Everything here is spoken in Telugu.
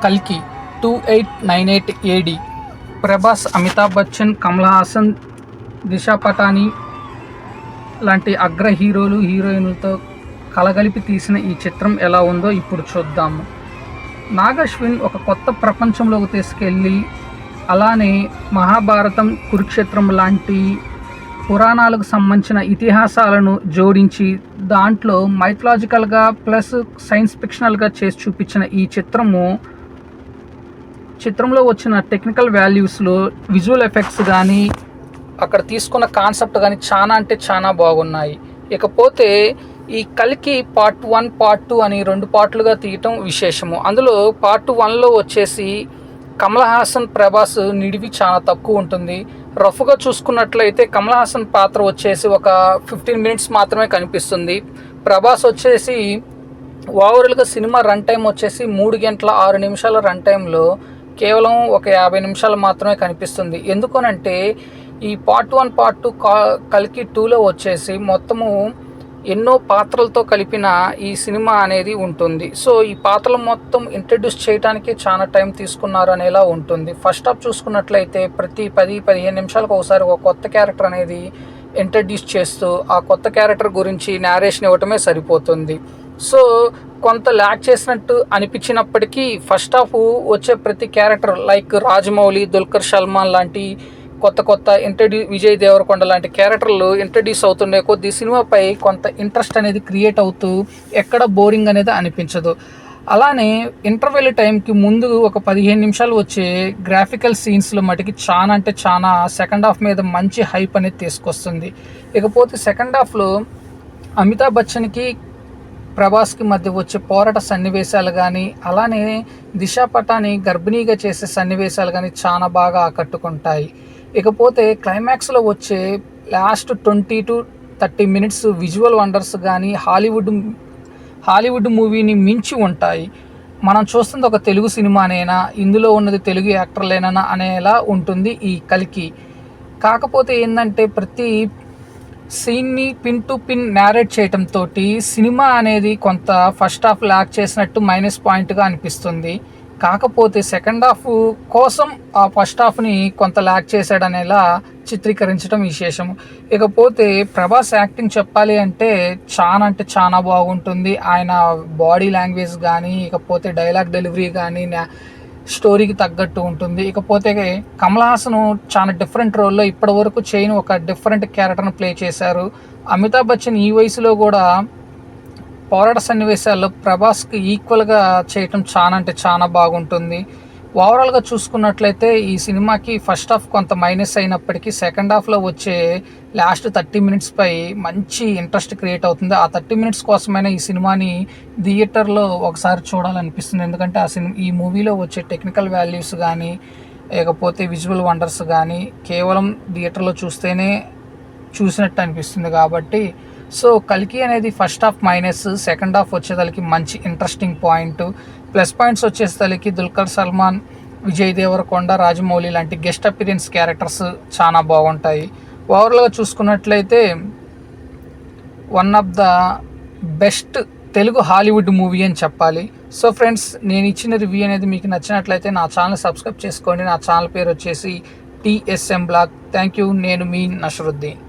కల్కి 2898 ఏడి. ప్రభాస్, అమితాబ్ బచ్చన్, కమల్ హాసన్, దిశా పటాని లాంటి అగ్ర హీరోలు హీరోయిన్లతో కలగలిపి తీసిన ఈ చిత్రం ఎలా ఉందో ఇప్పుడు చూద్దాము. నాగశ్విన్ ఒక కొత్త ప్రపంచంలోకి తీసుకెళ్ళి, అలానే మహాభారతం, కురుక్షేత్రం లాంటి పురాణాలకు సంబంధించిన ఇతిహాసాలను జోడించి దాంట్లో మైథలాజికల్గా ప్లస్ సైన్స్ ఫిక్షనల్గా చేసి చూపించిన ఈ చిత్రంలో వచ్చిన టెక్నికల్ వాల్యూస్లో విజువల్ ఎఫెక్ట్స్ కానీ అక్కడ తీసుకున్న కాన్సెప్ట్ కానీ చాలా అంటే చాలా బాగున్నాయి. ఇకపోతే ఈ కల్కి పార్ట్ 1, పార్ట్ 2 అని 2 పార్ట్లుగా తీయటం విశేషము. అందులో పార్ట్ 1లో వచ్చేసి కమల్ హాసన్, ప్రభాస్ నిడివి చాలా తక్కువ ఉంటుంది. రఫ్గా చూసుకున్నట్లయితే కమల్ హాసన్ పాత్ర వచ్చేసి ఒక 15 మినిట్స్ మాత్రమే కనిపిస్తుంది. ప్రభాస్ వచ్చేసి ఓవరాల్గా సినిమా రన్ టైం వచ్చేసి 3 గంటల 6 నిమిషాల రన్ టైంలో కేవలం ఒక 50 నిమిషాలు మాత్రమే కనిపిస్తుంది. ఎందుకనంటే ఈ పార్ట్ 1, పార్ట్ 2 కల్కి 2లో వచ్చేసి మొత్తము ఎన్నో పాత్రలతో కలిపిన ఈ సినిమా అనేది ఉంటుంది. సో ఈ పాత్రలు మొత్తం ఇంట్రడ్యూస్ చేయడానికి చాలా టైం తీసుకున్నారు అనేలా ఉంటుంది. ఫస్ట్ హాఫ్ చూసుకున్నట్లయితే ప్రతి 10-15 నిమిషాలకు ఒకసారి ఒక కొత్త క్యారెక్టర్ అనేది ఇంట్రడ్యూస్ చేస్తూ ఆ కొత్త క్యారెక్టర్ గురించి నేరేషన్ ఇవ్వటమే సరిపోతుంది. సో కొంత ల్యాక్ చేసినట్టు అనిపించినప్పటికీ ఫస్ట్ హాఫ్ వచ్చే ప్రతి క్యారెక్టర్ లైక్ రాజమౌళి, దుల్కర్ సల్మాన్ లాంటి కొత్త విజయ్ దేవరకొండ లాంటి క్యారెక్టర్లు ఇంట్రడ్యూస్ అవుతుండే కొద్ది సినిమాపై కొంత ఇంట్రెస్ట్ అనేది క్రియేట్ అవుతూ ఎక్కడ బోరింగ్ అనేది అనిపించదు. అలానే ఇంటర్వెల్ టైంకి ముందు ఒక 15 నిమిషాలు వచ్చే గ్రాఫికల్ సీన్స్లో మటుకి చాలా అంటే చాలా సెకండ్ హాఫ్ మీద మంచి హైప్ అనేది తీసుకొస్తుంది. ఇకపోతే సెకండ్ హాఫ్లో అమితాబ్ బచ్చన్కి, ప్రభాస్కి మధ్య వచ్చే పోరాట సన్నివేశాలు కానీ, అలానే దిశా పటాని గర్భిణీగా చేసే సన్నివేశాలు కానీ చాలా బాగా ఆకట్టుకుంటాయి. ఇకపోతే క్లైమాక్స్లో వచ్చే లాస్ట్ 20-30 మినిట్స్ విజువల్ వండర్స్ కానీ హాలీవుడ్ మూవీని మించి ఉంటాయి. మనం చూస్తుంది ఒక తెలుగు సినిమానేనా, ఇందులో ఉన్నది తెలుగు యాక్టర్లేనా అనేలా ఉంటుంది ఈ కల్కి. కాకపోతే ఏంటంటే ప్రతి సీన్ని పిన్ టు పిన్ నేరేట్ చేయటంతో సినిమా అనేది కొంత ఫస్ట్ హాఫ్ ల్యాక్ చేసినట్టు మైనస్ పాయింట్గా అనిపిస్తుంది. కాకపోతే సెకండ్ హాఫ్ కోసం ఆ ఫస్ట్ హాఫ్ని కొంత ల్యాక్ చేశాడనేలా చిత్రీకరించడం విశేషం. ఇకపోతే ప్రభాస్ యాక్టింగ్ చెప్పాలి అంటే చాలా బాగుంటుంది. ఆయన బాడీ లాంగ్వేజ్ కానీ, ఇకపోతే డైలాగ్ డెలివరీ కానీ స్టోరీకి తగ్గట్టు ఉంటుంది. ఇకపోతే కమల్ హాసన్ చాలా డిఫరెంట్ రోల్లో ఇప్పటివరకు చేయని ఒక డిఫరెంట్ క్యారెక్టర్ని ప్లే చేశారు. అమితాబ్ బచ్చన్ ఈ వయసులో కూడా పోరాట సన్నివేశాల్లో ప్రభాస్కి ఈక్వల్గా చేయటం చాలా బాగుంటుంది. ఓవరాల్గా చూసుకున్నట్లయితే ఈ సినిమాకి ఫస్ట్ హాఫ్ కొంత మైనస్ అయినప్పటికీ సెకండ్ హాఫ్లో వచ్చే లాస్ట్ 30 మినిట్స్ పై మంచి ఇంట్రెస్ట్ క్రియేట్ అవుతుంది. ఆ 30 మినిట్స్ కోసమైనా ఈ సినిమాని థియేటర్లో ఒకసారి చూడాలనిపిస్తుంది. ఎందుకంటే ఈ మూవీలో వచ్చే టెక్నికల్ వాల్యూస్ కానీ, లేకపోతే విజువల్ వండర్స్ కానీ కేవలం థియేటర్లో చూస్తేనే చూసినట్టు అనిపిస్తుంది. కాబట్టి సో కల్కి అనేది first half minus, second half వచ్చేదానికి మంచి ఇంట్రెస్టింగ్ పాయింట్. ప్లస్ పాయింట్స్ వచ్చేసరికి దుల్కర్ సల్మాన్, విజయ్ దేవరకొండ, రాజమౌళి లాంటి గెస్ట్ అపీరియన్స్ క్యారెక్టర్స్ చాలా బాగుంటాయి. ఓవరాల్గా చూసుకున్నట్లయితే one of the best Telugu Hollywood movie అని చెప్పాలి. సో ఫ్రెండ్స్, నేను ఇచ్చిన రివ్యూ అనేది మీకు నచ్చినట్లయితే నా ఛానల్ సబ్స్క్రైబ్ చేసుకోండి. నా ఛానల్ పేరు వచ్చేసి TSM బ్లాగ్. Thank you. నేను మీ నషరుద్దీన్.